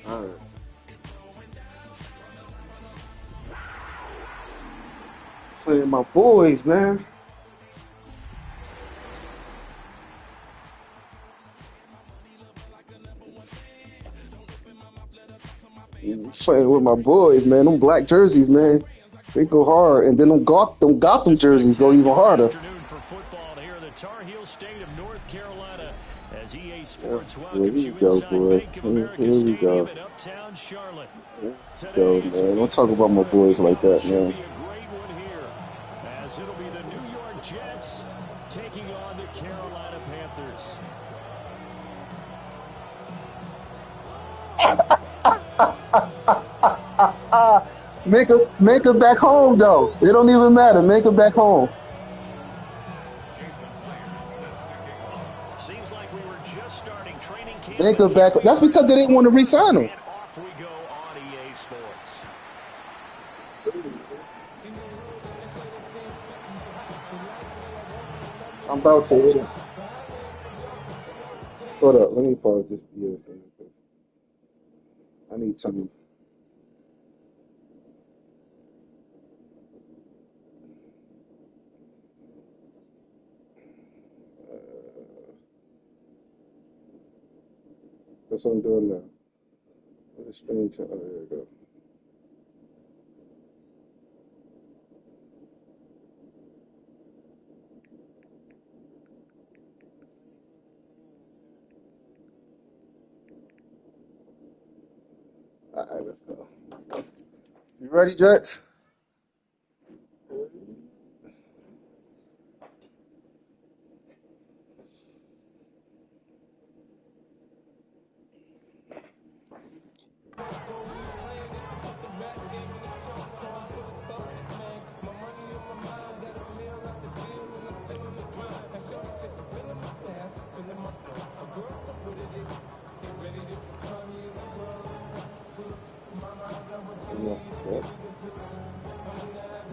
All right. Playing my boys, man. Playing with my boys, man. Them black jerseys, man. They go hard, and then them Gotham jerseys go even harder. Afternoon for football here in the Tar Heel state of North Carolina as EA Sports Here welcomes you we go, inside boy. Bank of America Here we Stadium go. in Uptown Charlotte. Here we go, Today's man. Don't week talk about my 4 boys like that, should man. be a great one here as it'll be the New York Jets taking on the Carolina Panthers. Make her back home, though. It don't even matter. Make her back home. Seems like we were just starting training camp. Make her back. That's because they didn't want to re-sign him. And off we go on EA Sports. I'm about to. Hold up. Let me pause this BS. I need time. That's what I'm doing now. The stream channel. Oh, there we go. All right, let's go. You ready, Jets?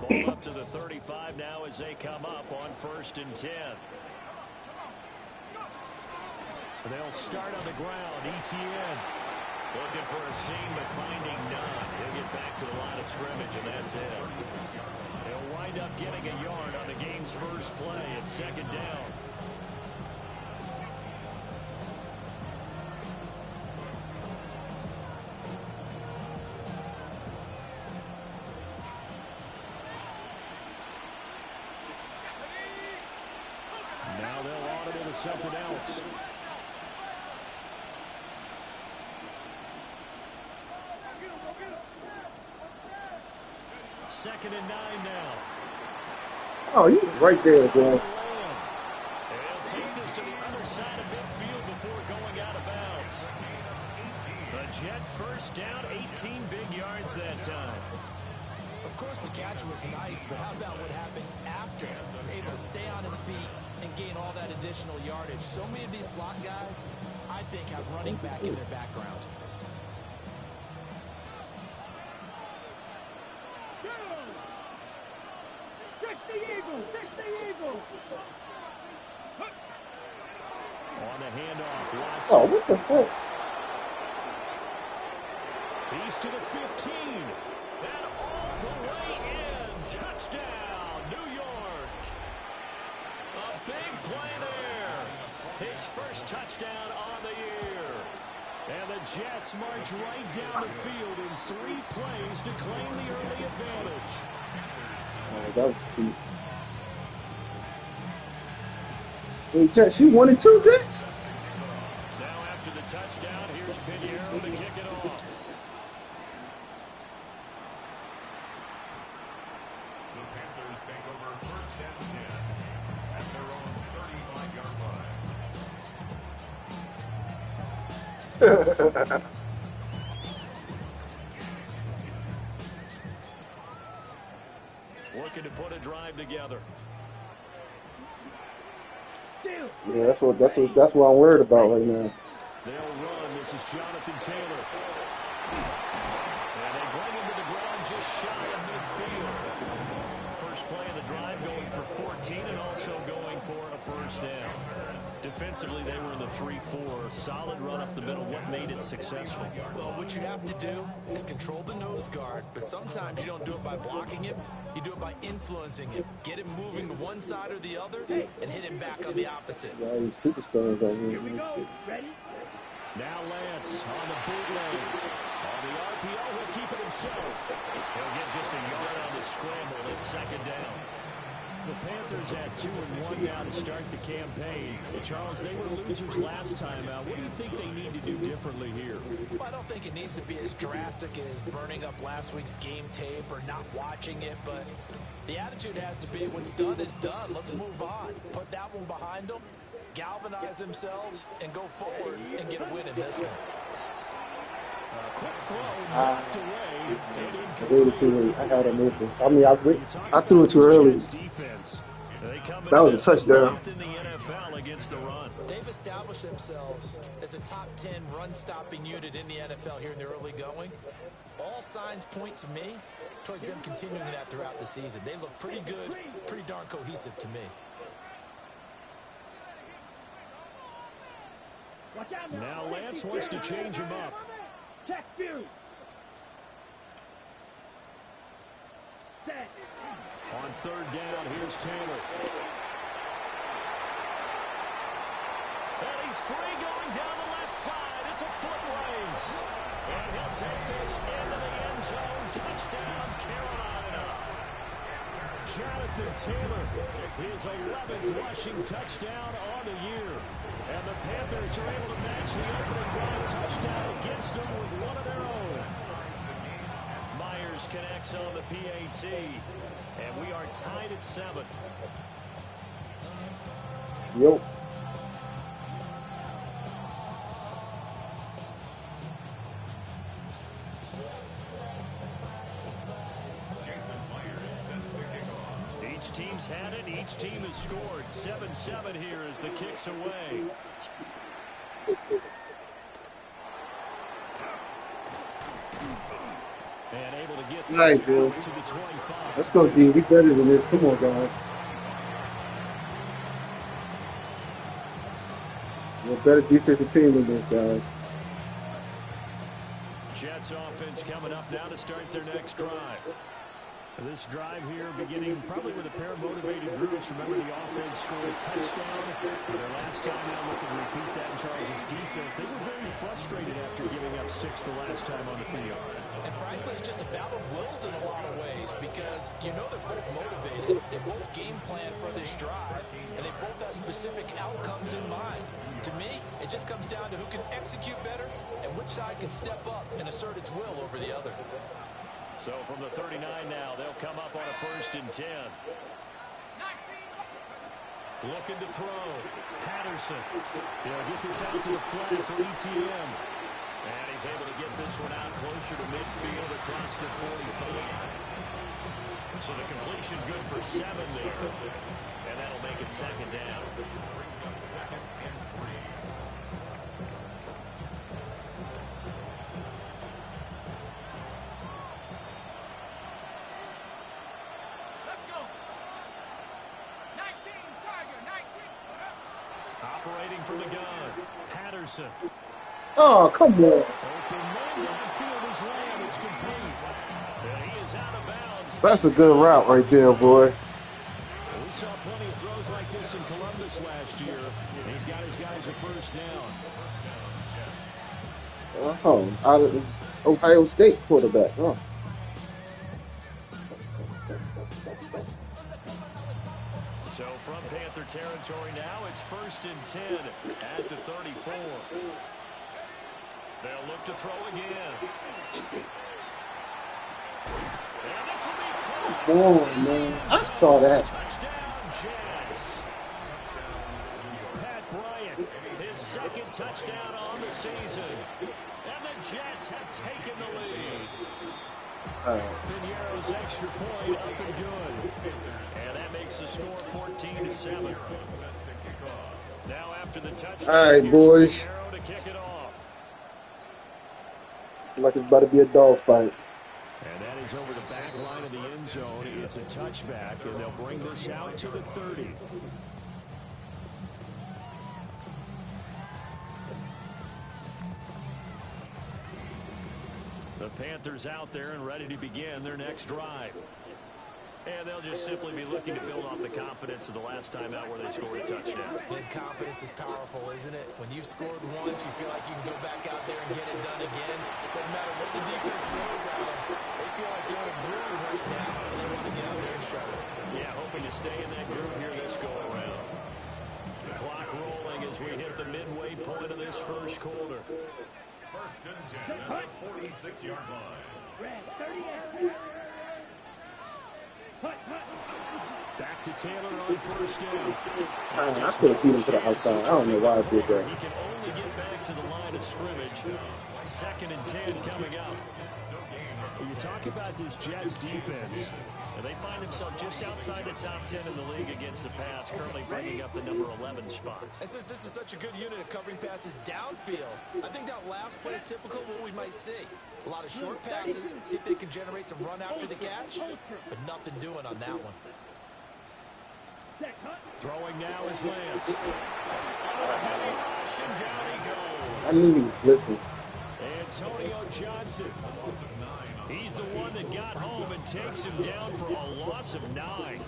Ball up to the 35 now as they come up on 1st and 10. They'll start on the ground. ETN looking for a seam but finding none. He'll get back to the line of scrimmage, and that's it. They'll wind up getting a yard on the game's first play at 2nd down. Now they'll audit it as something else. Second and 9 now. Oh, he was right there, boy. They'll take this to the other side of midfield before going out of bounds. The Jet first down, 18 big yards that time. Of course, the catch was nice, but how about what happened after? Able to stay on his feet and gain all that additional yardage. So many of these slot guys, I think, have running back in their background. On the handoff, Watson. Oh, what the heck? He's to the 15. And all the way in. Touchdown, New York. A big play there. His first touchdown on the year. And the Jets march right down the field in 3 plays to claim the early advantage. Oh, that was cute. Hey, Jets, you 1-2, Jets? Now after the touchdown, here's Pinheiro to kick it off. The Panthers take over 1st and 10 at their own 35-yard line. Looking to put a drive together. Yeah, that's what I'm worried about right now. They'll run. This is Jonathan Taylor. And they bring him to the ground just shy of midfield. First play of the drive going for 14 and also going for a first first down. Defensively, they were in the 3-4. Solid run up the middle. What made it successful? Well, what you have to do is control the nose guard, but sometimes you don't do it by blocking him. You do it by influencing him. Get him moving to one side or the other and hit him back on the opposite. Yeah, these superstars out here. Now Lance on the bootleg. On the RPO, he'll keep it himself. He'll get just a yard on the scramble. It's second down. The Panthers at 2-1 now to start the campaign. Charles, they were losers last time out. What do you think they need to do differently here? Well, I don't think it needs to be as drastic as burning up last week's game tape or not watching it, but the attitude has to be what's done is done. Let's move on. Put that one behind them, galvanize themselves, and go forward and get a win in this one. Quick throw, knocked away. I threw it too late. I had him open. I mean, I threw it too early. That was a touchdown. They've established themselves as a top 10 run-stopping unit in the NFL here in the early going. All signs point to me towards them continuing that throughout the season. They look pretty good, pretty darn cohesive to me. Now Lance wants to change him up. Check view. Set. On third down, here's Taylor. And he's free going down the left side. It's a foot race. And he'll take this into the end zone. Touchdown, Carolina. Jonathan Taylor, his 11th rushing touchdown on the year. And the Panthers are able to match the opening drive touchdown against them with one of their own. Myers connects on the PAT. And we are tied at 7. Yo. Each team's had it. Each team has scored. 7-7 here as the kick's away. And able to get this Nice, to boys. the 25. Let's go, D. We better than this. Come on, guys. We're a better defensive team than this, guys. Jets offense coming up now to start their next drive. This drive here beginning probably with a pair of motivated groups. Remember, the offense scored a touchdown. Their last time out, looking to repeat that in Charles' defense. They were very frustrated after giving up 6 the last time on the field. And frankly, it's just a battle of wills in a lot of ways because you know they're both motivated. They both game plan for this drive, and they both have specific outcomes in mind. To me, it just comes down to who can execute better and which side can step up and assert its will over the other. So from the 39 now, they'll come up on a 1st and 10. Looking to throw. Patterson. He'll get this out to the flat for ETN. And he's able to get this one out closer to midfield across the 45. So the completion good for 7 there. And that'll make it 2nd down. Operating from the gun, Patterson. Oh, come on. Open man downfield is Lamb. It's complete. And he is out of bounds. So that's a good route right there, boy. We saw plenty of throws like this in Columbus last year. He's got his guys a 1st down. Oh, out of the Ohio State quarterback. Oh. So from Panther territory now, it's 1st and 10 at the 34. They'll look to throw again. And this will be caught. Oh, man. I saw that. Touchdown, Jets. Pat Bryant, his 2nd touchdown on the season. And the Jets have taken the lead. Piniero's extra point up and good. And that makes the score 14-7. Now after the touchdown, All right, boys. Pinheiro to kick it off. It's like it's about to be a dogfight. And that is over the back line of the end zone. It's a touchback, and they'll bring this out to the 30. Panthers out there and ready to begin their next drive. And they'll just simply be looking to build off the confidence of the last time out where they scored a touchdown. And confidence is powerful, isn't it? When you've scored once, you feel like you can go back out there and get it done again. Doesn't matter what the defense throws at them. They feel like they're in a groove right now, and they want to get out there and show it. Yeah, hoping to stay in that groove here this go-around. The clock rolling as we hit the midway point of this first quarter. First and 10 at the 46-yard line. Back to Taylor on first down. I could have beat him to the outside. I don't know why I did that. He can only get back to the line of scrimmage. 2nd and 10 coming up. When you talk about this Jets defense, and they find themselves just outside the top 10 in the league against the pass, currently bringing up the number 11 spot. And since this is such a good unit of covering passes downfield, I think that last play is typical of what we might see. A lot of short passes, see if they can generate some run after the catch, but nothing doing on that one. Throwing now is Lance. Heavy rush, and down he goes. I knew he was blitzing. Antonio Johnson. He's the one that got home and takes him down for a loss of 9. I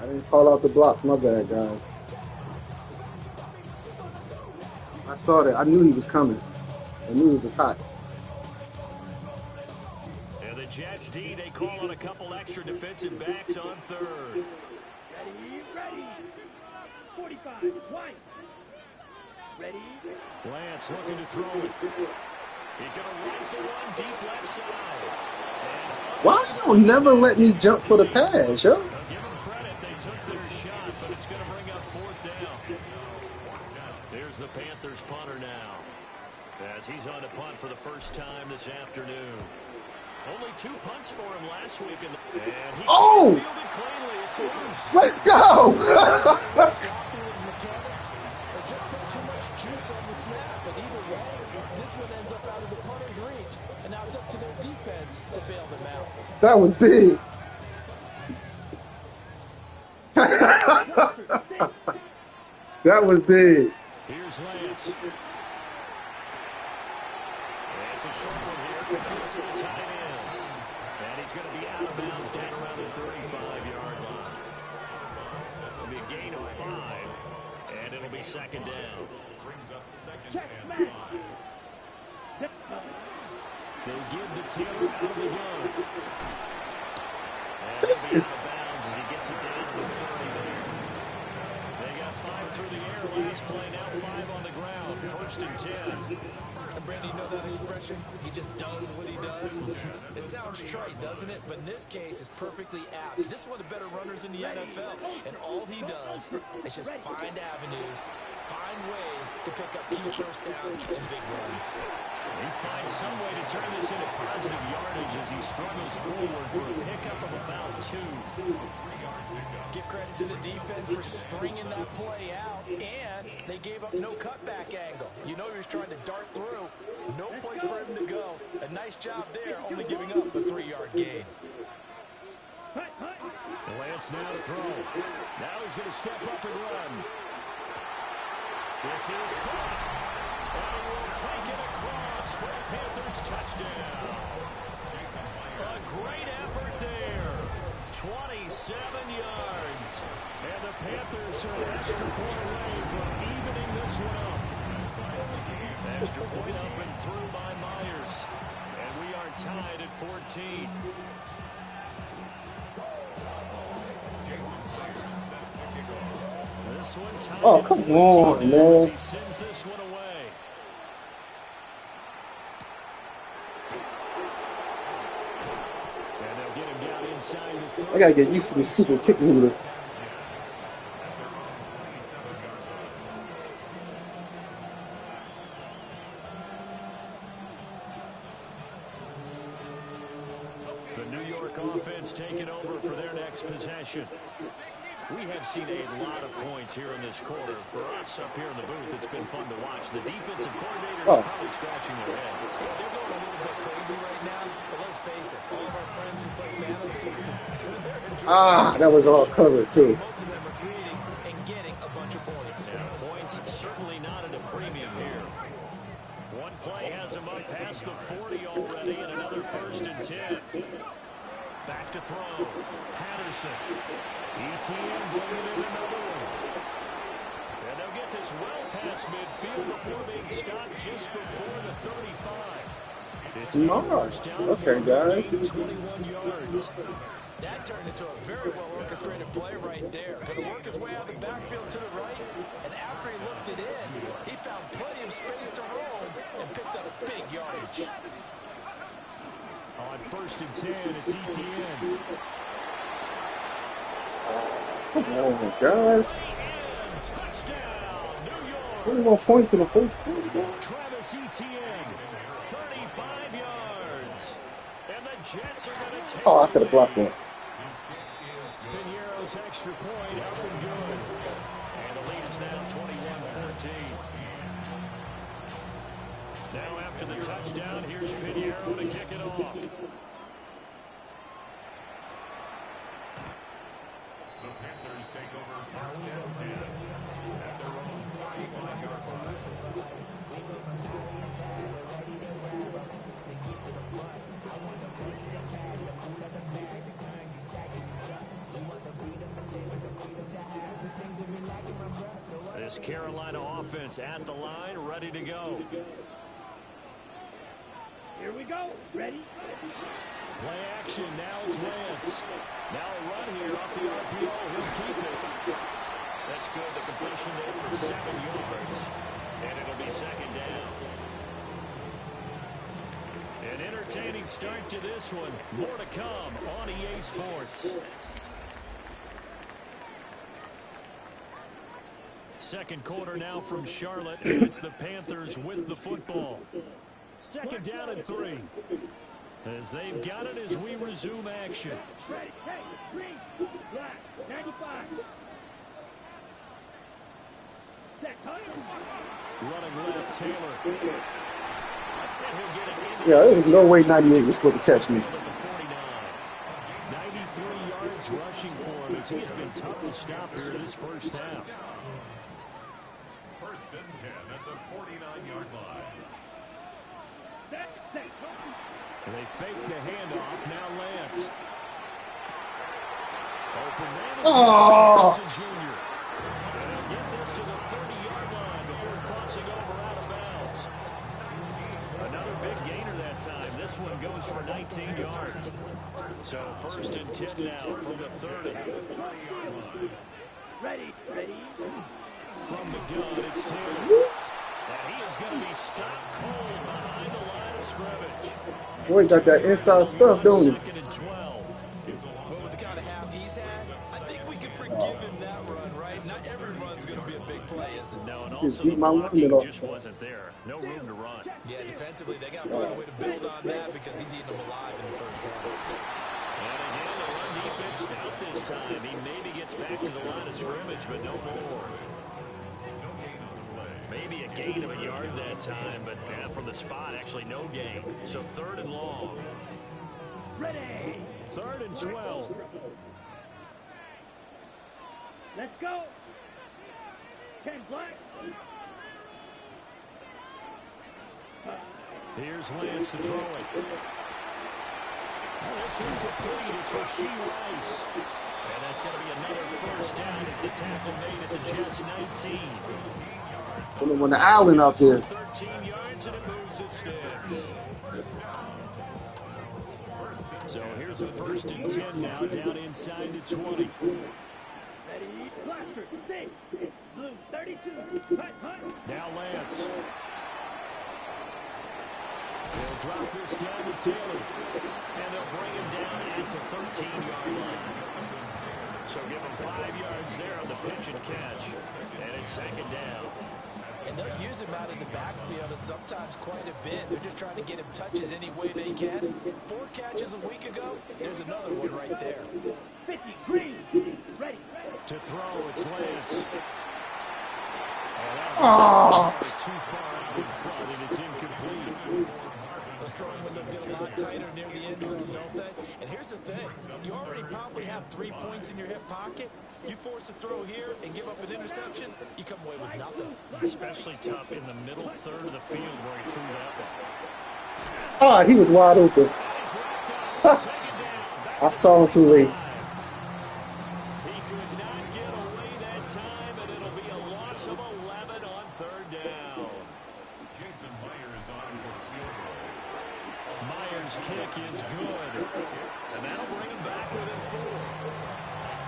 didn't call out the blocks. My bad, guys. I saw that. I knew he was coming. I knew he was hot. And the Jets D, they call on a couple extra defensive backs on 3rd. Ready. 45. White. Ready. Lance looking to throw it. He's going to rifle one deep left side. Why do you never let me jump for the pass, yo? Give them credit, they took their shot, but it's going to bring up 4th down. There's the Panthers punter now, as he's on to punt for the first time this afternoon. Only 2 punts for him last week, and he fielded cleanly. It's loose. Let's go! Just put too much juice on the snap, but either way, this one ends up out of the punter's reach, and now it's up to their defense to bail them out. That was big. That was big. Here's Lance. It's a short one here, committed to the tight end. And he's going to be out of bounds down around the 35-yard line. It'll be a gain of 5, and it'll be 2nd down. Brings up 2nd and 5. They give to Taylor out of the gun. And he'll be out of bounds as he gets it down to the 30 there. They got 5 through the air last play, now 5 on the ground. 1st and 10. And Brandon, you know that expression? He just does what he does. It sounds trite, doesn't it? But in this case, it's perfectly apt. This is one of the better runners in the NFL. And all he does is just find avenues, find ways to pick up key first downs and big runs. He finds some way to turn this into positive yardage as he struggles forward for a pickup of about 2. Give credit to the defense for stringing that play out, and they gave up no cutback angle. You know he was trying to dart through. No place for him to go. A nice job there, only giving up a 3-yard gain. Lance now to throw. Now he's going to step up and run. This is caught. And he will take it across for a Panthers touchdown. A great effort there. 27 yards. And the Panthers are an extra point away from evening this one up. Extra point up and through by Myers. And we are tied at 14. This one tied. Oh, come on, man. He sends this one away. And they'll get him down inside the 30. I gotta get used to the stupid kick move. The New York offense taking over for their next possession. We have seen a lot of points here in this quarter. For us up here in the booth, it's been fun to watch. The defensive coordinators probably scratching their heads. They're going a little bit crazy right now, but let's face it, all of our friends who play fantasy, they're enjoying That was all covered, too. most of them are creating and getting a bunch of points. Yeah, points certainly not at a premium here. One play has him up past the 40 already, and another 1st and 10. Back to throw. Patterson. ETN bringing in another one. And they'll get this well past midfield before being stopped just before the 35. Smart. Okay, guys. 21 yards. That turned into a very well-orchestrated play right there. Going to work his way out of the backfield to the right, and after he looked it in, he found plenty of space to roam and picked up big yardage. On 1st and 10, it's ETN. Come on, guys. Touchdown, New York. 21 points in the first quarter, guys. Travis Etienne, 35 yards. And the Jets are going to take Oh, I could have blocked that. Piñeiro's extra point up and good. And the lead is now 21-14. Now after the touchdown, here's Piñeiro to kick it off. The Panthers take over 1st and 10 at their own 31-yard line. This Carolina offense at the line, ready to go. Here we go. Ready? Play action, now it's Lance. Now a run here off the RPO, he'll keep it. That's good, the completion there for 7 yards. And it'll be 2nd down. An entertaining start to this one. More to come on EA Sports. 2nd quarter now from Charlotte, and it's the Panthers with the football. 2nd down and 3. As they've got it as we resume action. Ready. Hey, green, black, 95. Set, cut. Running left, Taylor. And he'll get it into Yeah, there was no way 98 was supposed to catch me. at the 49. 93 yards rushing for him as he has been tough to stop here in his first half. 1st and 10 at the 49-yard line. Set, cut. And they fake the handoff. Now Lance. Open man is Jr. And they'll get this to the 30-yard line before crossing over out of bounds. Another big gainer that time. This one goes for 19 yards. So 1st and 10 now from the 30. Ready. From the gun, it's Taylor. And he is going to be stopped cold behind the line of scrimmage. Boy, got that inside stuff, don't he? 2nd and 12. Well, with the kind of half he's had, I think we can forgive him that run, right? Not every run's going to be a big play, is it? No, and Just also beat the my blocking line up. just wasn't there. No room to run. Yeah, defensively, they got to find a way to build on that because he's eating them alive in the first half. And again, the run defense stout this time. He maybe gets back to the line of scrimmage, but no more. Maybe a gain of a yard that time, but from the spot, actually no gain. So 3rd and long. Ready. 3rd and 12. Let's go. 10 black. Here's Lance to throw it. This one complete. It's Rashee Rice. And that's going to be another 1st down as the tackle made at the Jets 19. When the island out there. 13 yards and it moves its sticks. So here's a 1st and 10 now, down inside the 20. Ready. Blaster. 6. Blue. 32. Cut. Now Lance. They'll drop this down to Taylor. And they'll bring him down at the 13-yard line. So give him 5 yards there on the pitch and catch. And it's 2nd down. And they'll use him out in the backfield and sometimes quite a bit. They're just trying to get him touches any way they can. 4 catches a week ago. There's another one right there. 50. Green. Ready. To throw, it's Lance. Too far out in front, and it's incomplete. Those throwing windows get a lot tighter near the end zone, don't they? And here's the thing. You already probably have 3 points in your hip pocket. You force a throw here and give up an interception, you come away with nothing. Especially tough in the middle third of the field where he threw that one. Ah, he was wide open. I saw him too late. He could not get away that time, and it'll be a loss of 11 on third down. Jason Myers on for field goal. Myers' kick is good, and that'll bring him back within 4.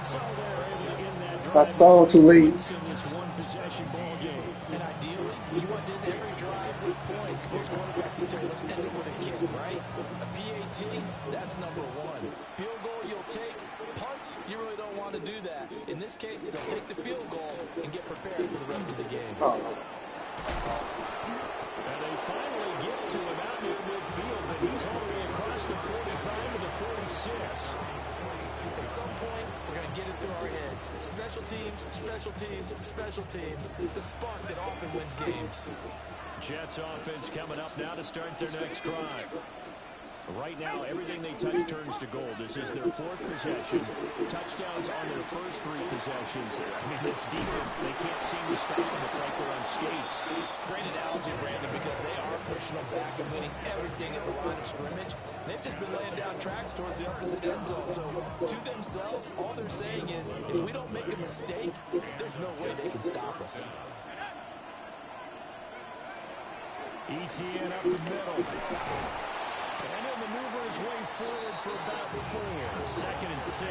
So they're able to end that drive. I saw him too late. In this one-possession ball game. And ideally, you want to end every drive with points. Most quarterbacks will tell you, let's end it with a kick, right? A PAT, that's number 1. Field goal you'll take. Punts, you really don't want to do that. In this case, they'll take the field goal and get prepared for the rest of the game. Oh. And they finally get to him out near midfield, but he's all the way across the 45 to the 46. At some point, we're going to get it through our heads. Special teams, special teams, special teams. The spark that often wins games. Jets offense coming up now to start their next drive. Right now, everything they touch turns to gold. This is their 4th possession. Touchdowns on their first 3 possessions. I mean, this defense, they can't seem to stop them. It's like they're on skates. Great analogy, Brandon, because they are pushing them back and winning everything at the line of scrimmage. They've just been laying down tracks towards the opposite end zone. So, to themselves, all they're saying is, if we don't make a mistake, there's no way they can stop us. ETN up the middle. And then maneuver his way forward for about 4. 2nd and 6.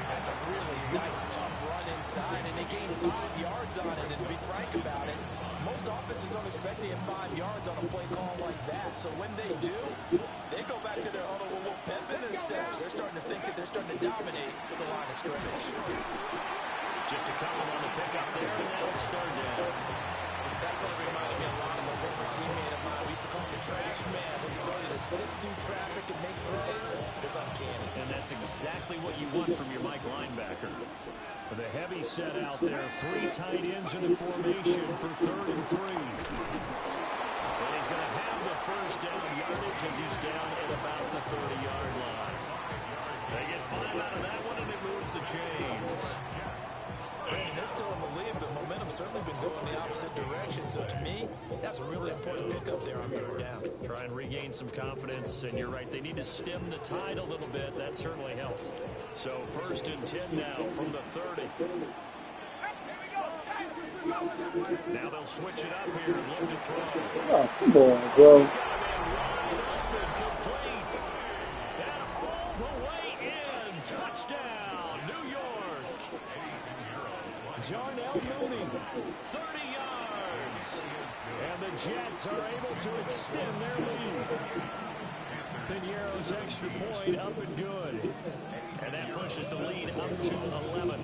That's a really nice, tough run inside, and they gained 5 yards on it. And to be frank about it, most offenses don't expect to get 5 yards on a play call like that. So when they do, they go back to their huddle with a little pep in their steps. They're starting to think that they're starting to dominate the line of scrimmage. Just a couple on the pickup there, and now it's third down. That play reminded me a lot of a former teammate of mine. We used to call him the trash man. His ability to sit through traffic and make plays was uncanny. And that's exactly what you want from your Mike linebacker. The heavy set out there. 3 tight ends in the formation for 3rd and 3. And he's going to have the first down yardage as he's down at about the 30-yard line. They get 5 out of that one, and it moves the chains. And they're still in the lead, but momentum's certainly been going the opposite direction. So to me, that's a really important pickup there on 3rd down. Try and regain some confidence, and you're right, they need to stem the tide a little bit. That certainly helped. So 1st and 10 now from the 30. Now they'll switch it up here and look to throw. Oh, come on, bro. He's got a man wide open, complete. And all the way in. Touchdown, New York. Jarnell Mooney, 30 yards. And the Jets are able to extend their lead. Piñeiro's extra point up and good. And that pushes the lead up to 11.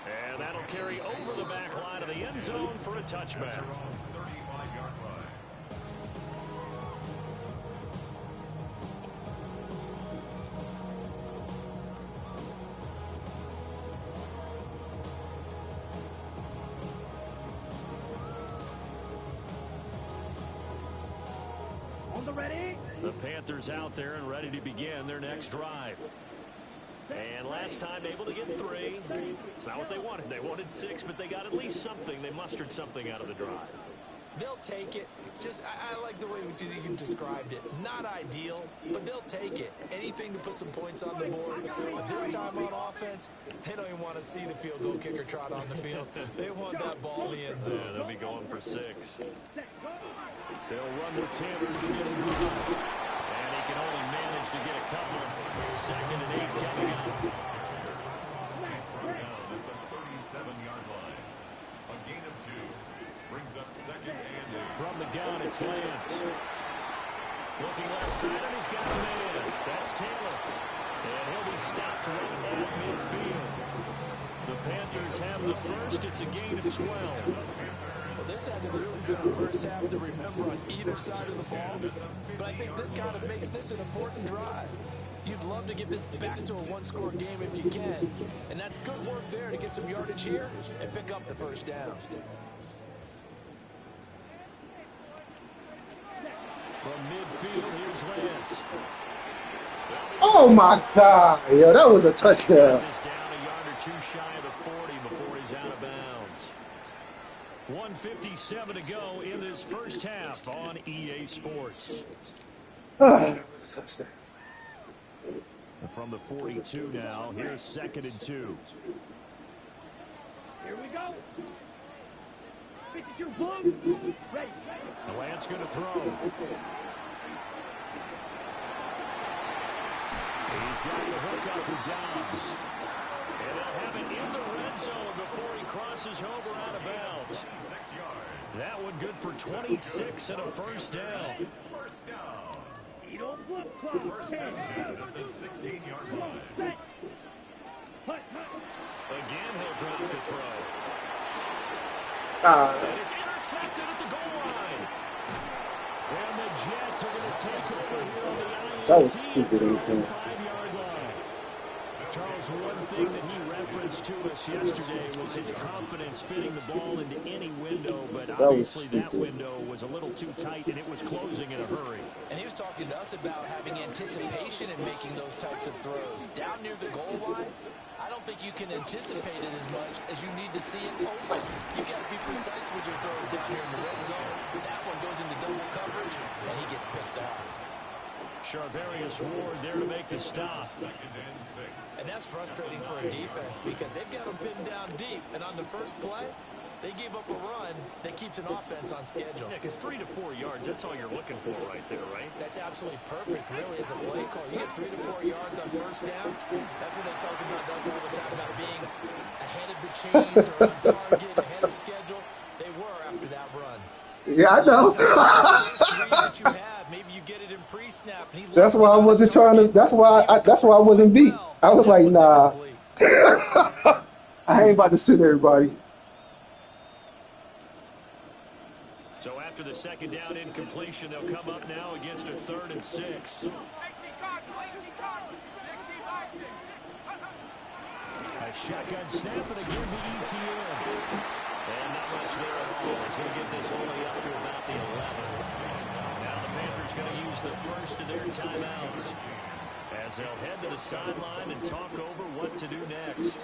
And that'll carry over the back line of the end zone for a touchback. 35-yard line. On the ready. The Panthers out there and ready to begin their next drive. And last time able to get 3. It's not what they wanted. They wanted 6, but they got at least something. They mustered something out of the drive. They'll take it. I like the way you described it. Not ideal, but they'll take it. Anything to put some points on the board. But this time on offense, they don't even want to see the field goal kicker trot on the field. They want that ball in the end zone. Yeah, they'll be going for 6. They'll run with Taylor to get a drive. And he can only manage to get a couple. 2nd and 8 coming up. Down at the 37-yard line. A gain of 2 brings up 2nd and 8. From the gun, it's Lance. Looking left side, and he's got a man. That's Taylor. And he'll be stopped right at midfield. The Panthers have the first. It's a gain of 12. Well, this hasn't really been a first half to remember on either side of the ball. But I think this kind of makes this an important drive. You'd love to get this back to a one-score game if you can. And that's good work there to get some yardage here and pick up the first down. From midfield, here's Lance. Oh my God, yo, that was a touchdown. This down a yard or two shy of the 40 before he's out of bounds. 1:57 to go in this first half on EA Sports. That was a touchdown. And from the 42 now, here's 2nd and 2. Here we go. 52 blue. Ready. And Lance going to throw. He's got the hook up with Dobbs. And they'll have it in the red zone before he crosses over out of bounds. 6 yards. That one good for 26 and a first down. First down. You don't flip flop. First and 10 at the 16-yard line. Set. Hut, hut. Again, he'll drop the throw. Ah, And it's intercepted at the goal line. And the Jets are going to take over here on the INT. that was stupid, ain't it? 5-yard line. Charles, one thing that he referenced to us yesterday was his confidence fitting the ball into any window, but was obviously that stupid. window was a little too tight and it was closing in a hurry. And he was talking to us about having anticipation in making those types of throws. Down near the goal line, I don't think you can anticipate it as much as you need to see it open. You got to be precise with your throws down here in the red zone. That one goes into double coverage, and he gets picked off. Charvarius Ward there to make the stop. 2nd and 6. And that's frustrating for a defense because they've got them pinned down deep. And on the first play, they gave up a run that keeps an offense on schedule. Yeah, because 3 to 4 yards, that's all you're looking for right there, right? That's absolutely perfect, really, as a play call. You get 3 to 4 yards on first down. That's what they talk about us all the time, about being ahead of the chains or on target, ahead of schedule. They were after that run. Yeah, I know. That you have, maybe you get it in pre-snap. And he That's why I wasn't trying to. That's why I wasn't beat. I was like, nah. I ain't about to sit everybody. So after the second down incompletion, they'll come up now against a 3rd and 6. A shotgun snap and again the ETN. And not much there at all as he'll get this only up to about the 11. Now the Panthers going to use the first of their timeouts as they'll head to the sideline and talk over what to do next.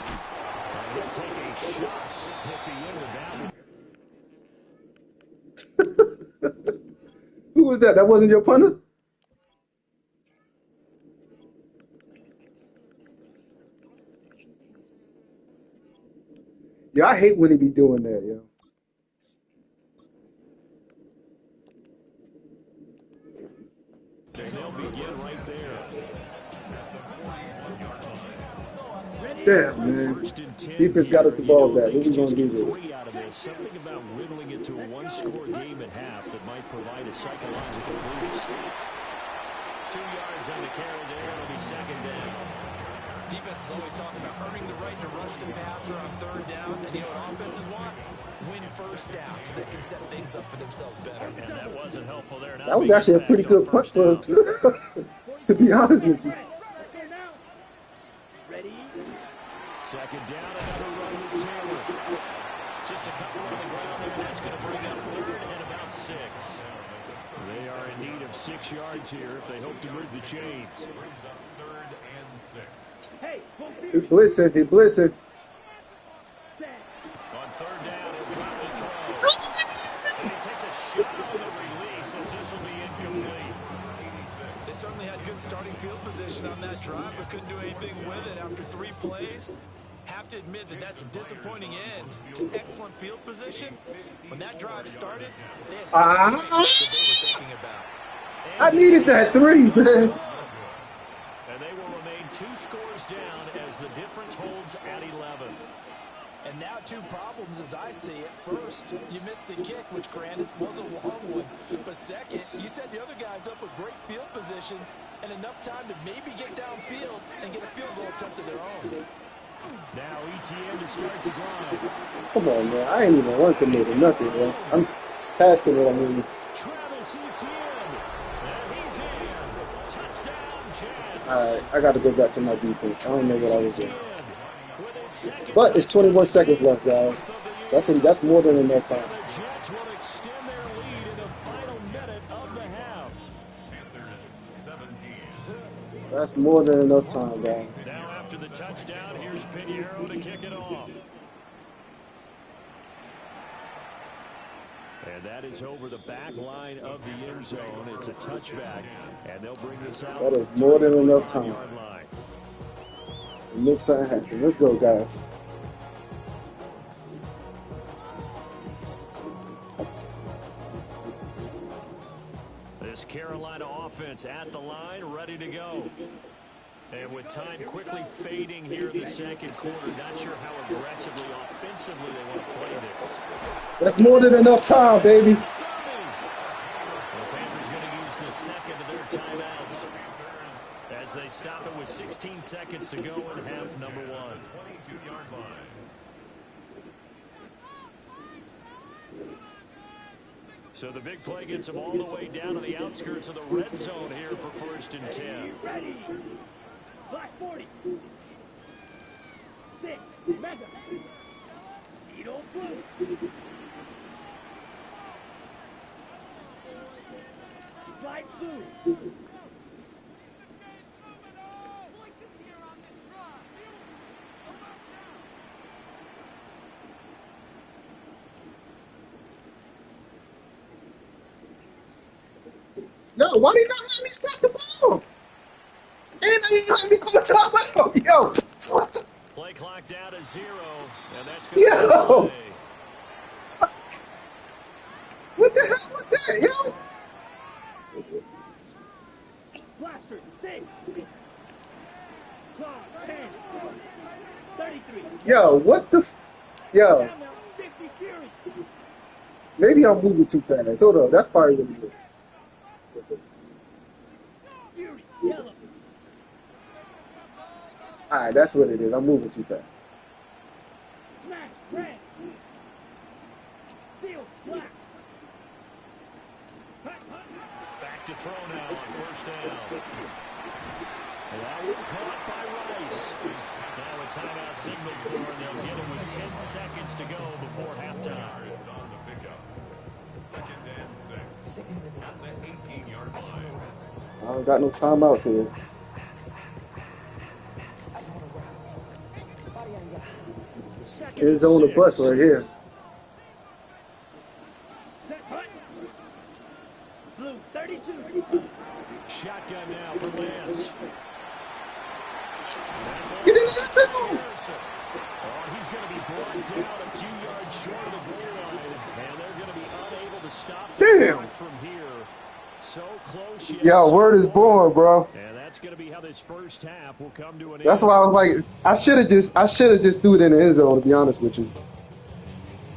And he'll take a shot at the end of that one. Who was that? That wasn't your punter? Yeah, I hate when he be doing that, yo. And they'll begin right there. Damn, man. First and 10 Defense got us the here. ball You know, back. if they What we could gonna just do get this? 3 out of this. Something about whittling it to a one-score game at half that might provide a psychological boost. 2 yards on the carry there. It'll be second down. Defense is always talking about earning the right to rush the passer on 3rd down. And you know what offenses want? Win first down so they can set things up for themselves better. And that wasn't helpful there. Now That was big actually a pretty impact on good punt first for, down. to be honest with you. Okay, now. Ready. Second down, another run with Taylor. Just a couple on the ground there. That's going to bring up 3rd and about 6. They are in need of 6 yards here if they hope to move the chains. Brings up 3rd and 6. Hey, full He speed. blitzing. He blitzing. Set. On 3rd down, he'll drop the throw. And he takes a shot on the release as this will be incomplete. They certainly had good starting field position on that drive, but couldn't do anything with it after 3 plays. Have to admit that that's a disappointing end to excellent field position. When that drive started, they had 6 points that they were thinking about. I needed that 3, man. And they will remain 2 scores down as the difference holds at 11. And now 2 problems as I see it. First, you missed the kick, which granted was a long one. But second, you set the other guys up with great field position and enough time to maybe get downfield and get a field goal attempt of their own. Now ETN to start the drive. Come on, man. I ain't even one committed nothing, man. I'm asking what I mean. Travis Etienne. And he's in. Touchdown, Jets. All right, I got to go back to my defense. I don't know what I was doing. With his second But it's 21 seconds left, guys. of the That's more than enough And time. the Jets will extend their lead in the final minute of the half. Panthers 17. That's more than enough time, guys. Now after the touchdown, here's Pinheiro to kick it off. And that is over the back line of the end zone. It's a touchback, and they'll bring this out. That is more than enough to the time. 45-yard line. Make something happen. Let's go, guys. This Carolina offense at the line, ready to go. And with time quickly fading here in the second quarter, not sure how aggressively, offensively they want to play this. That's more than enough time, baby. The Panthers going to use the second of their timeouts as they stop it with 16 seconds to go in half number one. 22-yard line. So the big play gets them all the way down to the outskirts of the red zone here for 1st and 10. Ready. Black 40. 6. Mega. Edo blue. Slide blue. No, why did you not let me snap the ball? And I didn't let me go top out. Yo, what the? Play clock down to 0, and that's going to Yo! be away. What the hell was that, yo? Blaster 6. Claw 10. 33. Yo, what the? Yo, Down now 60 Fury. maybe I'm moving too fast. Hold on, that's probably what it is. Fury. Yellow. All right, that's what it is. I'm moving too fast. Smash red. Steel black. Hut, hut. Back to throw now on 1st down. That one caught by Rice. Now a timeout signal for, and they'll get it with 10 seconds to go before halftime. Yards on the pickup. 2nd and 6. At the 18-yard line. I don't got no timeouts here. Second It's on the and bus 6. right here. Set hut. Blue 32. Shotgun now for Lance. Get in there too. Harrison. Oh, he's going to be brought down a few yards short of the goal line, and they're going to be unable to stop the Damn. clock from here. So close, yet Yo, so word is far. born, bro. And that's going to be how this first half will come to an That's end. why I was like, I should have just threw it in the end zone. To be honest with you,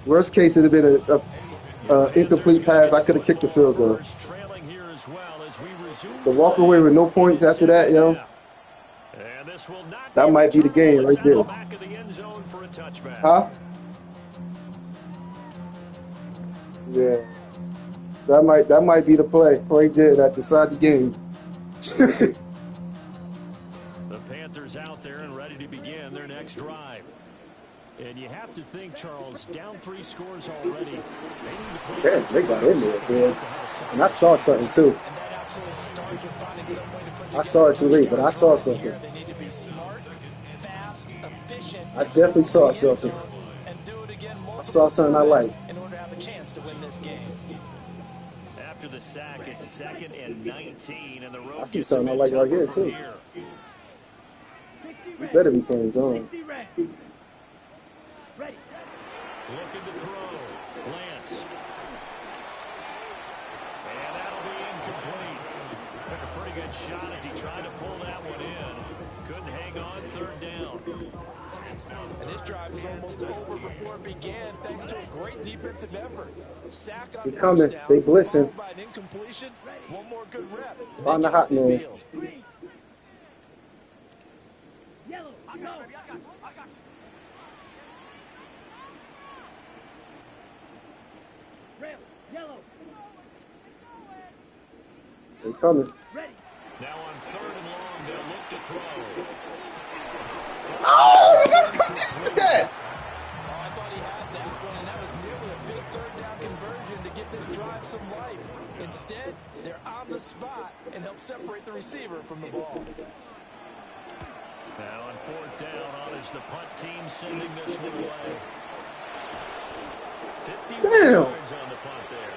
worst case it'd have been a incomplete pass. I could have kicked the field goal. First trailing here as well as we resume The walk play. away with no points after that, yo. And this will not That be might be the returned. game It's right out the there. back of the end zone for a touchback. Huh? Yeah. That might be the play right there that decide the game. The Panthers out there and ready to begin their next drive. And you have to think, Charles, down 3 scores already. They need to play Damn, they got in there, man. And I saw something too. And that absolutely starts with finding some way to put I saw it too late, but I saw something. Here, they need to be smart, fast, efficient, I definitely saw something. and do it again I saw something I like. in order to have a chance to win this game. After the sack, it's 2nd and 19, and the road I see gets a something I bit like right tougher here, from too. 60 You red. better be playing zone. 60 red. Ready. Looking to throw. Lance. And that'll be incomplete. Took a pretty good shot as he tried to pull that one in. Couldn't hang on, 3rd down. And this drive is almost over before it began, thanks to a great defensive effort. Sack on They coming. first down, They blitzing. followed by an incompletion. One more good rep. Find the hot man. Green. Yellow. Go. Red. Yellow. They coming. Ready. Now on 3rd and long, they'll look to throw. Oh, you gotta come down with that. Oh, I thought he had that one, and Instead, they're on the spot and help separate the receiver from the ball. Now on fourth down, on is the punt team sending this one away. 50 yards on the punt there.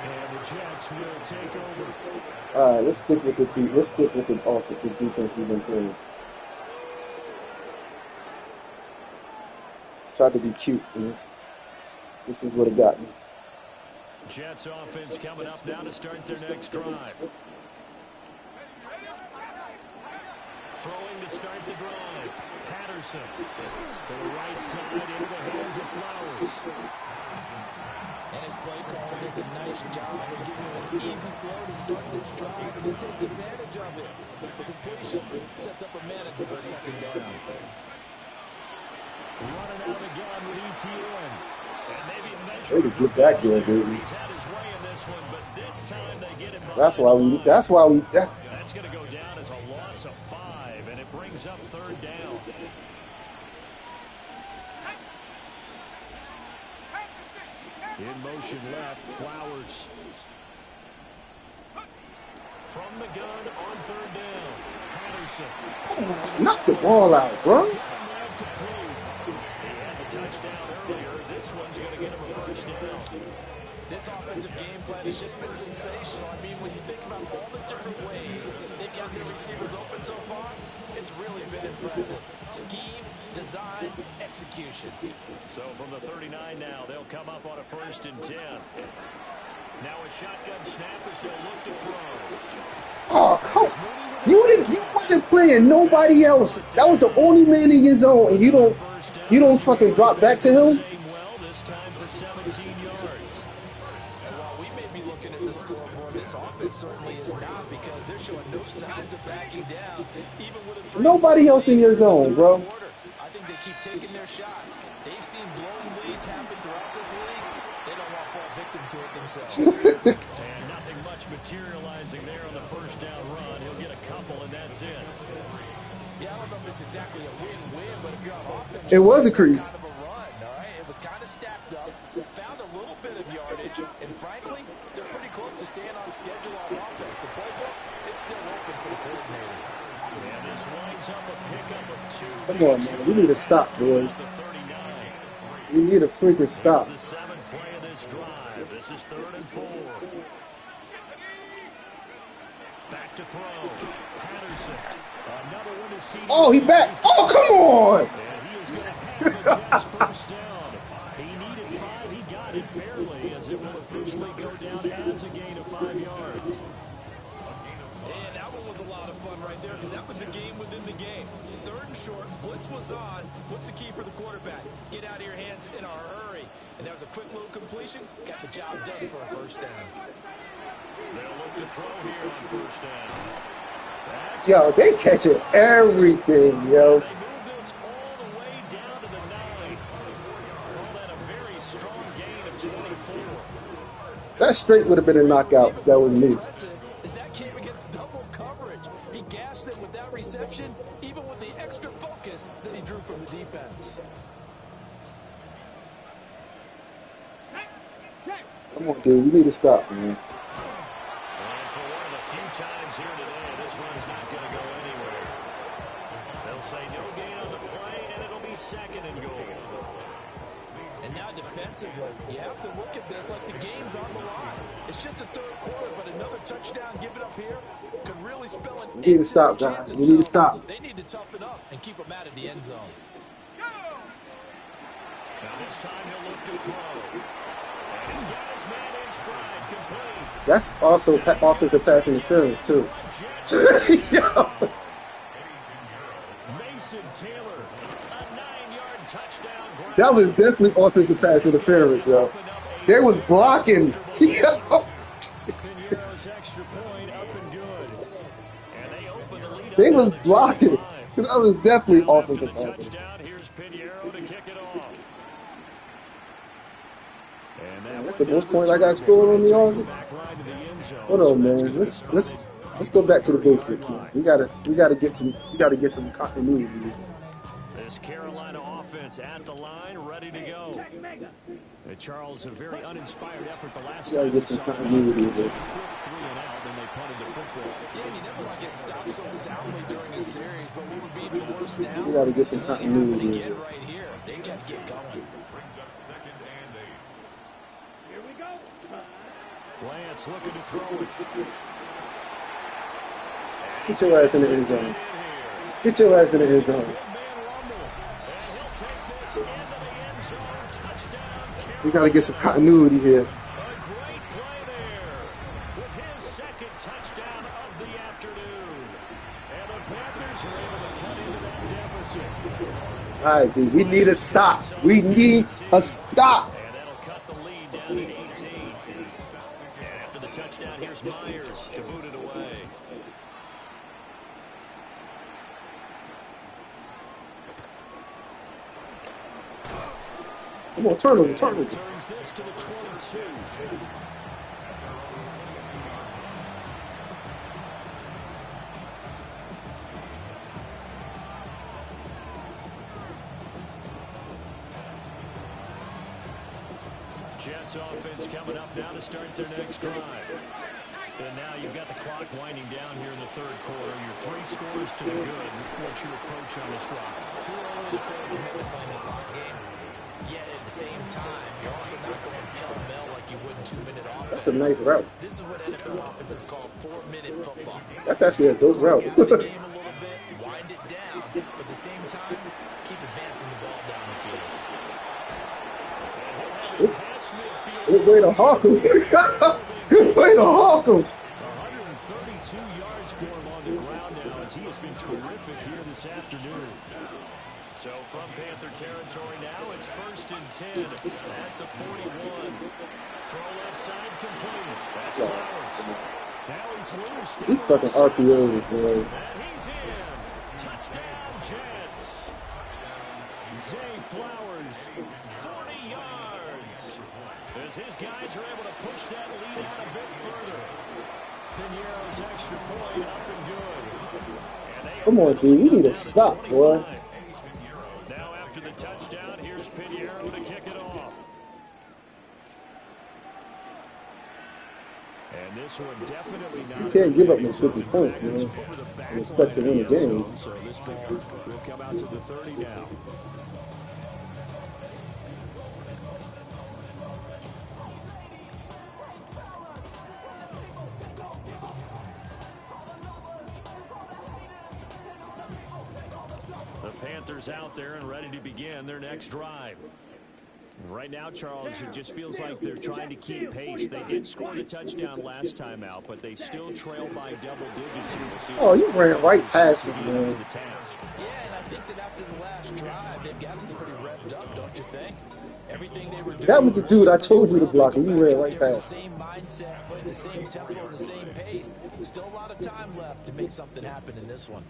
And the Jets will take over. All right, let's stick with the defense we've been playing. Tried to be cute in this. This is what it got me. Jets offense coming up now to start their next drive. Throwing to start the drive. Patterson to the right side into the hands of Flowers. And his play caller does a nice job of giving him an easy throw to start this drive, and he takes advantage of it. The completion sets up a manageable second down. Running out again with ETN. And maybe Way to get back there, baby. he's had his way in this one, but this time they get him. That's why we. That's going to go down as a loss of 5, and it brings up third down. In motion left, Flowers. From the gun on third down, Patterson. Knock the ball out, bro. He had the touchdown earlier. This one's going to get him a first down. This offensive game plan has just been sensational. I mean, when you think about all the different ways they've got their receivers open so far, it's really been impressive. Scheme, design, execution. So from the 39 now, they'll come up on a 1st and 10. Now a shotgun snap as they'll look to throw. Oh, come! You wasn't playing nobody else. That was the only man in your zone, and you don't fucking drop back to him. Well, this time for 17 yards. And while we may be looking at the scoreboard, this offense certainly is not, because they're showing no signs of backing down, even with a Nobody else in your zone, bro. I think they keep taking their shots. They've seen blown leads happen throughout this league. They don't want to fall victim to it themselves. And nothing much materializing there on the first down run. He'll get a couple, and that's it. Yeah, I don't know if it's exactly a win-win, but if you're on offense, It was a crease. kind of a run, all right? It was kind of stacked up, found a little bit of yardage, and frankly, they're pretty close to staying on schedule on offense. The playbook is still open for the coordinator. And this winds up a pickup of 2. Come on, man. We need to stop, boys. The 39. We need a freaking stop. It's the 7th play of this drive. This is 3rd and 4. Back to throw. Patterson. Another one to see. Oh, he back. Oh, come on. And he is going to have the Jets first down. He needed 5. He got it barely, as it will officially go down as a gain of 5 yards. And that one was a lot of fun right there, because that was the game within the game. 3rd and short, blitz was on. What's the key for the quarterback? Get out of your hands in a hurry. And that was a quick little completion. Got the job done for a first down. They'll look to throw here on first down. That's Yo, they catching everything, yo. They move this all the way down to the 9. Call that a very strong gain of 24. That straight would have been a knockout. That was me. As that came against double coverage, he gashed them with that reception, even with the extra focus that he drew from the defense. Come on, dude. We need to stop, man. And for one of the few times here today, this run's not going to go anywhere. They'll say no gain on the play, and it'll be 2nd and goal. And now defensively, you have to look at this like the game's on the line. It's just a 3rd quarter, but another touchdown given up here could really spell an We need to stop, guys. We need to stop. They need to toughen up and keep them out of the end zone. Now this time he'll look to throw. And he's got his man in stride, complete. That's also offensive pass interference, too. Yo. Mason Taylor, a 9-yard touchdown. That was definitely offensive pass interference, yo. They was blocking. Yo. Pinheiro's extra point up and good. And they open the lead They up was to blocking. 25. That was definitely Now after offensive the pass interference. touchdown, here's Pinheiro to kick it off. And that That's one the most down points I return got scored on the there. August. Back line to the end zone. Hold on, So man. that's gonna Let's go back to the basics, man. We gotta get some continuity. This Carolina offense at the line, ready to go. Check mega. Charles, a very uninspired effort the last You gotta time. get some continuity with it. Quick 3 and out, then they punted the football. Yeah, and you never want to get stopped so soundly during a series, but what would be even worse now? You gotta get some is letting it happen continuity with again it. right here. They got to get going. Brings up 2nd and 8. Here we go. Lance looking to throw it. Get your ass in the end zone. Get your ass in the end zone. Big man rumble. And he'll take this into the end zone. Touchdown, We gotta get some continuity here. A great play there with his 2nd touchdown of the afternoon. And the Panthers are able to cut into that deficit. All right, dude. We need a stop. We need a stop. And that'll cut the lead down at 18. And after the touchdown, here's Myers to boot it away. Come on, turnover, turnover. Turns this to the 22. Jets offense coming up now to start their next drive. And now you've got the clock winding down here in the 3rd quarter. Your 3 scores to the good. What's your approach on this drive? Too early to throw a commitment playing the clock game. Yet at the same time, you're also not going pell-mell like you would in 2-minute offense. That's a nice route. This is what NFL offenses call 4-minute football. That's actually a dope route. Slow down the game a little bit, wind it down, but at the same time, keep advancing the ball down the field. It's way to hawk him. It's way to hawk him. 132 yards for him on the ground now as he has been terrific here this afternoon. So from Panther territory now, it's 1st and 10 at the 41. Throw left side complete. That's Flowers. Now he's loose. These fucking RPOs, bro. And he's in. Touchdown, Jets. Zay Flowers, 40 yards. As his guys are able to push that lead out a bit further. Piñeiro's extra point up and good. And they Come on, dude. We need to stop, boy. Now after the touchdown, here's Piñeiro to kick it off. And this one definitely not. You can't give up no 50 points, man. I expect to win the game. So this ball will come out to the 30 now. The Panthers out there and ready to begin their next drive. Right now, Charles, it just feels like they're trying to keep pace. They did score the touchdown last time out, but they still trail by double digits. Oh, you ran right past him, man. Yeah, and I think that after the last drive, they've got to be pretty revved up, don't you think? Everything they were doing. That was the dude I told you to block, and you ran right The past. same mindset, playing the same tempo, the same pace. Still a lot of time left to make something happen in this one.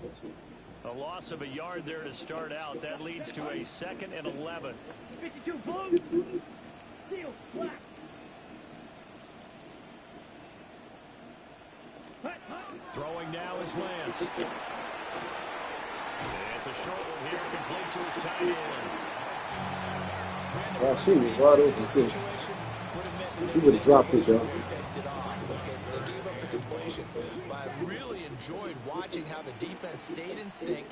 A loss of a yard there to start out. That leads to a 2nd and 11. 52 blue. Steel black. Hut, hut. Throwing now is Lance. And it's a short one here, complete to his tight end. Wow, she was wide open, too. He would have dropped it, though. Okay, so they gave up the completion, but I really enjoyed watching how the defense stayed in sync,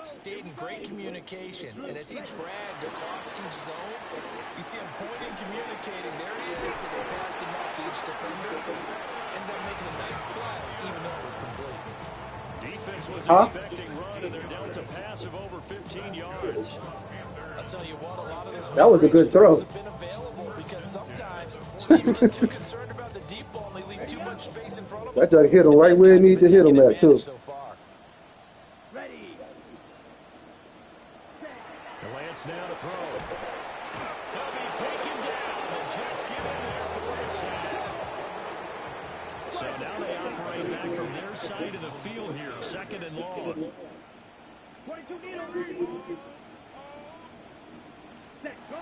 stayed in great communication, and as he dragged across each zone, you see him pointing, communicating, there he is, and he passed him up to each defender, ended up making a nice play, even though it was complete. Defense was Huh? expecting run, and they're dealt a pass of over 15 yards. I'll tell you what, a lot of those That was a good throw. have been available because sometimes teams are too concerned about the deep ball and they leave too much space in front of them. That jug hit him right where he needed to hit him at, too. So far. Ready. And Lance now to throw. He'll be taken down. The Jets get in there for a sack. So now they operate back from their side of the field here, 2nd and long. 22 meters. Set, go.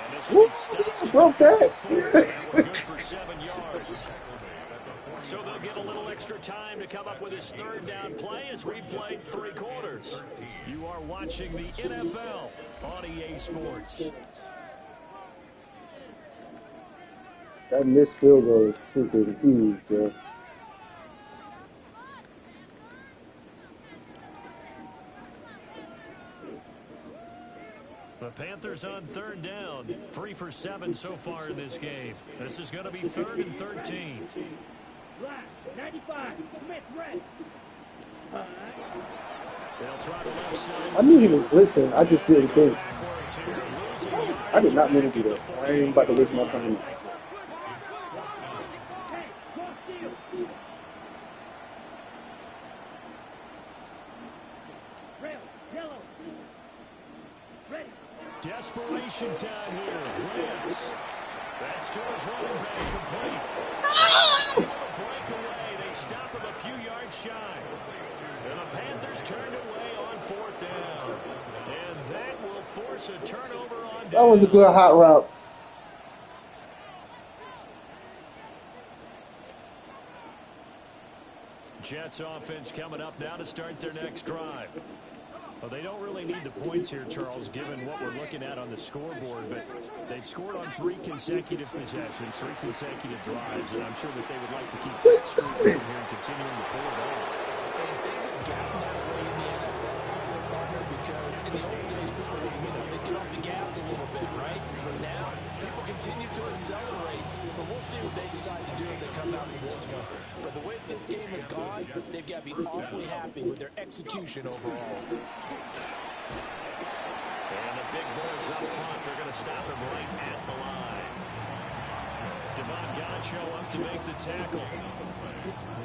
And this will be stopped. Broke that. We're good for 7 yards. So they'll get a little extra time to come up with his third down play as we played 3 quarters. You are watching the NFL on EA Sports. That missed field goal is freaking huge, bro. The Panthers on third down, 3 for 7 so far in this game. This is going to be 3rd and 13. Black, 95, Smith, red. They'll try the left side. I knew he was blitzing. I just didn't think. I did not mean to do that. I ain't about to waste my time. Hey, cross field. Rail, yellow. Ready. Desperation time here. Lance. That's to his running back, complete. Breakaway. They stop him a few yards shy. And the Panthers turned away on 4th down. And that will force a turnover on down. That was a good hot route. Jets offense coming up now to start their next drive. Well, they don't really need the points here, Charles, given what we're looking at on the scoreboard, but they've scored on 3 consecutive possessions, 3 consecutive drives, and I'm sure that they would like to keep that streak going here and continuing to pull it off. And things have gotten that way in the NFL, partner, because in the old days, people would, they get off the gas a little bit, right? But now, people continue to accelerate, but we'll see what they decide to do as they come out in this one. But the way this game has gone, they've got to be awfully happy with their execution overall. And the big boys up front, they're going to stop him right at the line. Devon Gacho up to make the tackle.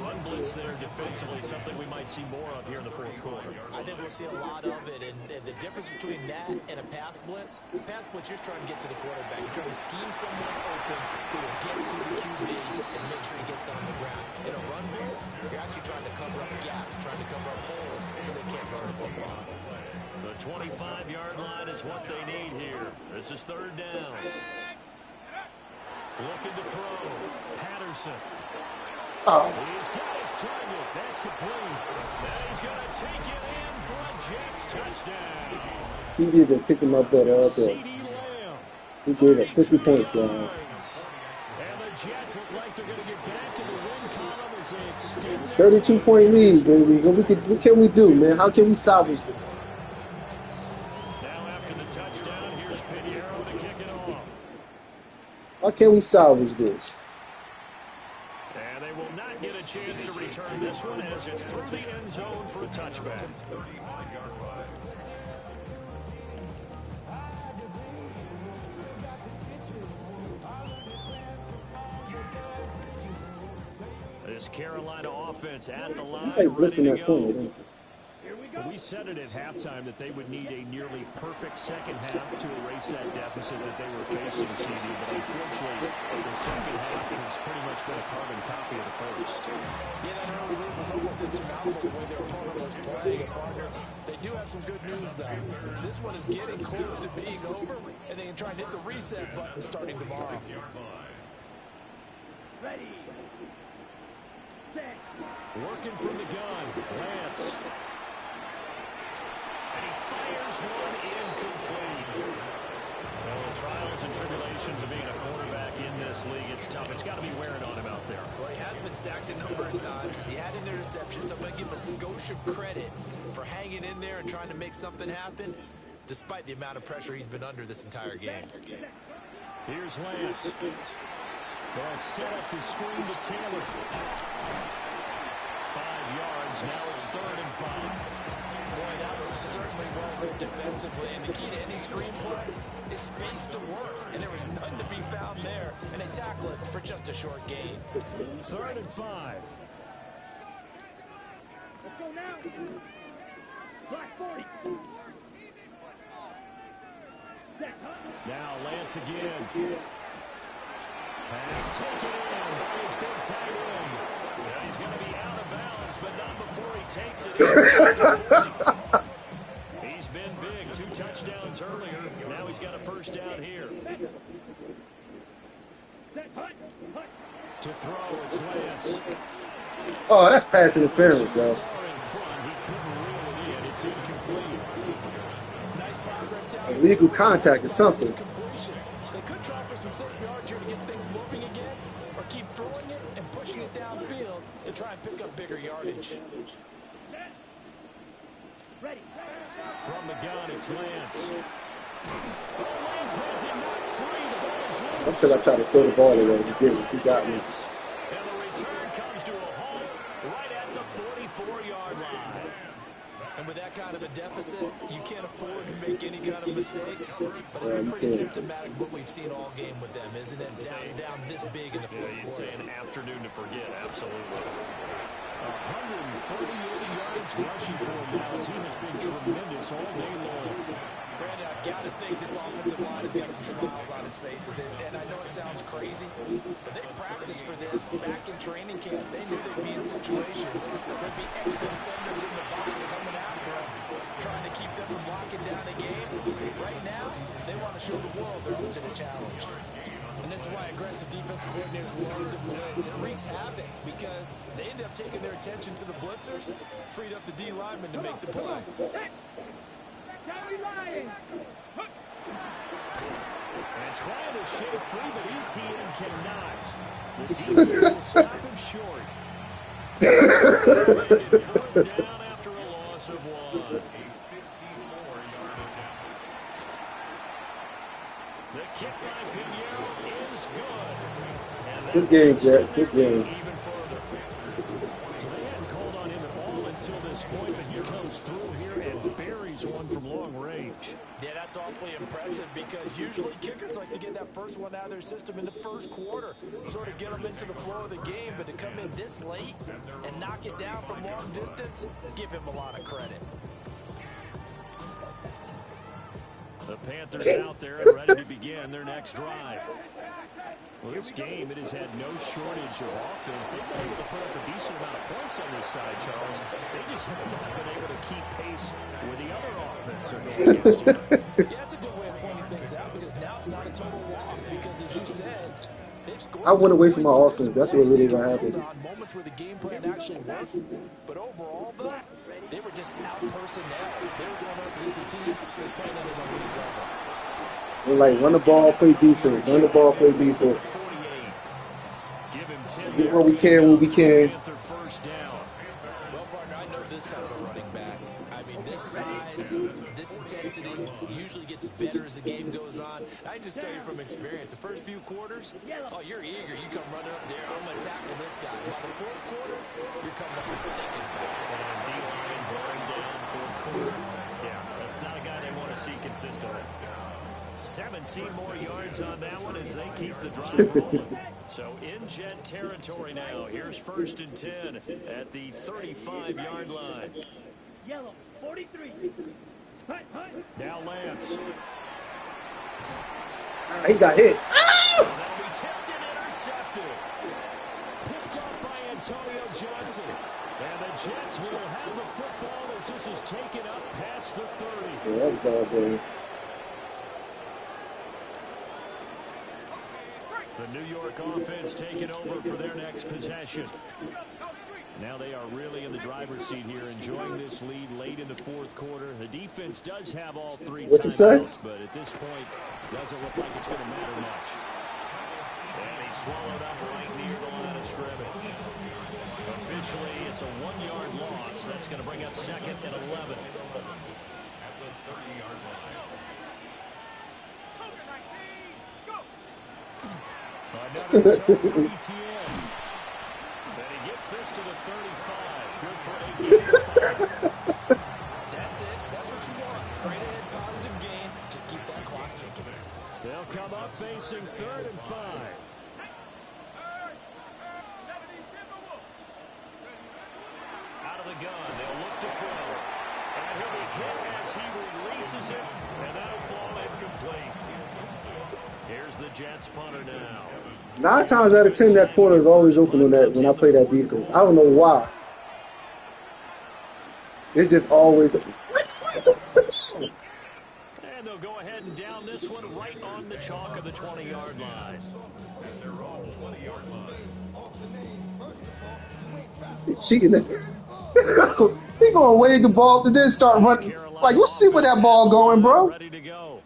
Run blitz there defensively, something we might see more of here in the 4th quarter. I think we'll see a lot of it, and the difference between that and a pass blitz, you're just trying to get to the quarterback. You're trying to scheme someone open who will get to the QB and make sure he gets on the ground. In a run blitz, you're actually trying to cover up gaps, trying to cover up holes so they can't run the football. The 25-yard line is what they need here. This is 3rd down. Looking to throw. Patterson. Oh. He's got his target. That's complete. Now he's going to take it in for a Jets touchdown. CD been kicking my butt all day. CeeDee Lamb. He gave up 50 points, guys. And the Jets look like they're going to get back in the win column as they extend their 32-point lead, baby. What can we do, man? How can we salvage this? Now after the touchdown, here's Pinheiro to kick it off. How can we salvage this? And they will not get a chance to return this one as it's through the end zone for a touchback. This Carolina offense at the line, Hey, ready listen to that corner, go. don't you? We said it at halftime that they would need a nearly perfect second half to erase that deficit that they were facing, CD, but unfortunately, the second half has pretty much been a carbon copy of the first. Yeah, that early lead was almost insurmountable the way their opponent was playing. And partner, they do have some good news, though. This one is getting close to being over, and they can try and hit the reset button starting tomorrow. Ready. Set. Working from the gun, Lance. And he fires one incomplete. Well, the trials and tribulations of being a quarterback in this league, it's tough. It's got to be wearing on him out there. Well, he has been sacked a number of times. He had an interception, so I'm going to give him a skosh of credit for hanging in there and trying to make something happen, despite the amount of pressure he's been under this entire game. Here's Lance. They'll set up the screen to Taylor. 5 yards. Now it's 3rd and 5. Boy, that was certainly well read defensively, and the key to any screen play is space to work, and there was none to be found there, and they tackle it for just a short gain. 3rd and 5. Let's go now. Black 40. Set, huh? Now Lance again. Pass taken in by his big tight end. Now he's going to be out of bounds, but not before he takes it. He's been big. 2 touchdowns earlier. Now he's got a first down here. Set, hut, hut. To throw, it's Lance. Oh, that's pass interference, bro. Far in front, he couldn't reel it in. It's incomplete. Nice progress down. Illegal contact or something. Completion. They could try for some safe yards here to get things moving again, or keep throwing it and pushing it downfield to try and pick up bigger yardage. Ready. From the gun, it's Lance. Lance has him knocked free. The ball is loose. That's because I tried to throw the ball away. He didn't. He got me. And the return comes to a halt right at the 44-yard line. And with that kind of a deficit, you can't afford to make any kind of mistakes. But it's Yeah, been you pretty can't. symptomatic of what we've seen all game with them, isn't it? Down this big in the Yeah, fourth you'd say quarter. an afternoon to forget, absolutely. 138 yards rushing for him now. His team has been tremendous all day long. Brandon, I've got to think this offensive line has got some smiles on its faces. And I know it sounds crazy, but they practiced for this back in training camp. They knew they'd be in situations. There'd be extra defenders in the box coming after them, trying to keep them from locking down a game. Right now, they want to show the world they're up to the challenge. And this is why aggressive defensive coordinators love to blitz. It wreaks havoc because they end up taking their attention to the blitzers, freed up the D lineman to make the play. Carry Ryan. And trying to shake free, but ETN cannot. The defense will stop him short. Fourth down after a loss of 1. The kick by Pinheiro is good. And that Good game, puts Jets. them Good game. even further. So they hadn't called on him at all until this point, but he comes through here and buries one from long range. Yeah, that's awfully impressive because usually kickers like to get that first one out of their system in the first quarter, sort of get them into the flow of the game, but to come in this late and knock it down from long distance, give him a lot of credit. The Panthers out there and ready to begin their next drive. Well, this game, it has had no shortage of offense. They've been able to put up a decent amount of points on this side, Charles. They just have not been able to keep pace with the other offense they're going against here. Yeah, that's a good way of pointing things out because now it's not a total loss because, as you said, they've scored I went away from my points. offense. That's what really gonna happen. On moments where the game plan actually worked, but overall, though, they were just out personnel. They were going up against a team that's playing at an elite level. We're like, run the ball, play defense. Run the ball, play defense. 48. Give him 10 Get what we can when we can. Panther first down. Well, partner, I know this type of running back. I mean, this size, this intensity usually gets better as the game goes on. I just tell you from experience, the first few quarters, oh, you're eager. You come running up there, I'm going to tackle this guy. By the fourth quarter, you're coming up and thinking about it. And D-line bearing down fourth quarter. Yeah, that's not a guy they want to see consistently. 17 more yards on that one as they keep the drive rolling. So in Jet territory now. Here's 1st and 10 at the 35-yard line. Yellow. 43. Hunt. Now Lance. He got hit. That'll be tipped and intercepted. Picked up by Antonio Johnson. And the Jets will have the football as this is taken up past the 30. Yeah, that's bad, baby. The New York offense taking over for their next possession. Now they are really in the driver's seat here, enjoying this lead late in the fourth quarter. The defense does have all 3 What you say? timeouts, but at this point, doesn't look like it's going to matter much. And he swallowed up right near the line of scrimmage. Officially, it's a 1-yard loss. That's going to bring up 2nd and 11. Another attempt for ETN. And he gets this to the 35. Good for a gain of 5. That's it. That's what you want. Straight ahead, positive gain. Just keep that clock ticking. They'll come up facing 3rd and 5. Out of the gun, they'll look to throw. And he'll be hit as he releases it, and that'll fall incomplete. Here's the Jets punter now. 9 times out of 10, that corner is always open on that when I play that defense. I don't know why. It's just always. And they'll go ahead and down this one right on the chalk of the 20-yard line. At their own 20-yard line. Cheating this. He gonna wave the ball and then start running. Like, you see where that ball going, bro? Ready to go.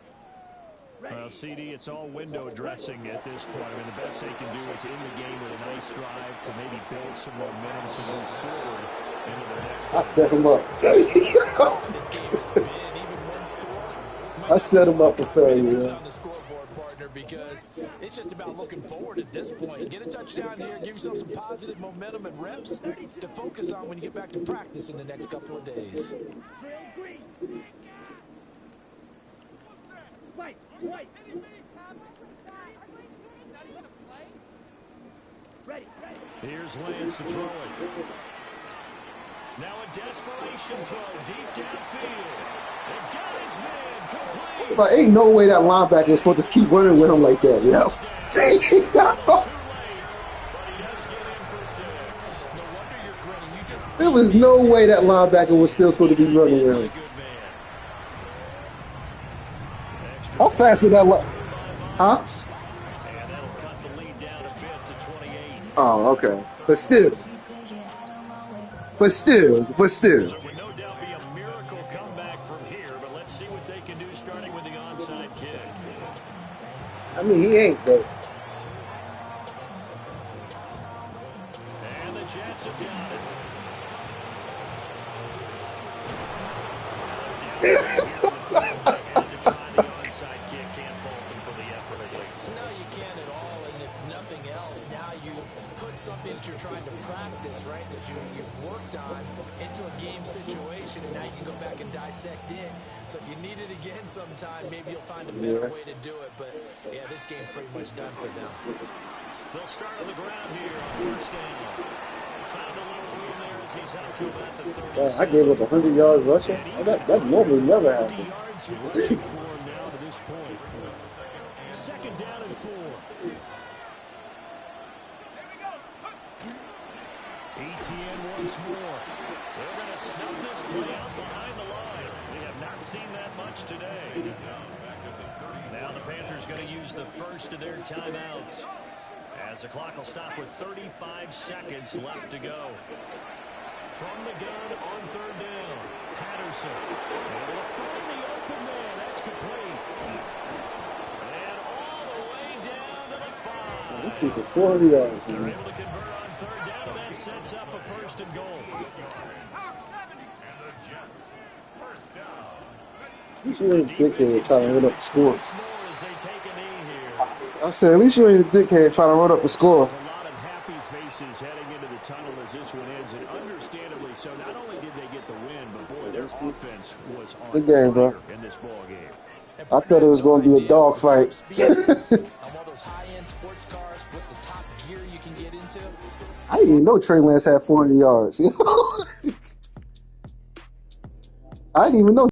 Well, CD, it's all window dressing at this point. I mean, the best they can do is end the game with a nice drive to maybe build some momentum to move forward into the next. I set him up. This game has been even one score. I set him up for failure. On the scoreboard, partner, because it's just about looking forward at this point. Get a touchdown here, give yourself some positive momentum and reps to focus on when you get back to practice in the next couple of days. White, white. Ready, ready. Here's Lance to throw it. Now a desperation throw deep downfield. And got his man complete. But ain't no way that linebacker is supposed to keep running with him like that, yo. Too late, but he does get in for 6. No wonder you're grinning. You just There was no way that linebacker was still supposed to be running with him. Good man. Extra How fast did that Huh? and that'll cut the lead down a bit to 28. Oh, okay. But still. So it would no doubt be a miracle comeback from here, but let's see what they can do starting with the onside kick. I mean, he ain't, though. And the Jets have got it. To try the onside kick, can't fault him for the effort, I think. No, you can't at all. And if nothing else, now you've put something that you're trying to practice, right, that you've worked on into a game situation, and now you can go back and dissect it. So if you need it again sometime, maybe you'll find a better way to do it. But, yeah, this game's pretty much done for them. They'll start on the ground here on first down. Found a little room there as he's out to about the 30. I gave up 100 yards rushing. That normally never 50 happens. yards rushing for him now to this point. Second down and 4. ETN once more. They're going to snub this play out behind the line. We have not seen that much today. Now the Panthers going to use the first of their timeouts, as the clock will stop with 35 seconds left to go. From the gun on third down, Patterson able to find the open man. That's complete. And all the way down to the 5. These people 40 yards, They're man. able to convert on third down, and that sets up a first and goal. And the Jets, first down. At least you ain't a dickhead trying to run up the score. Once more as they take a knee here. I said, at least you ain't a dickhead trying to run up the score. There's a lot of happy faces heading into the tunnel as this one ends, and understandably so. Not only did they get the win, but boy, their offense was on Good game, bro. fire in this ball game. I thought it was going to be a dog fight. On one of those high-end sports cars, what's the top gear you can get into? I didn't even know Trey Lance had 400 yards. I didn't even know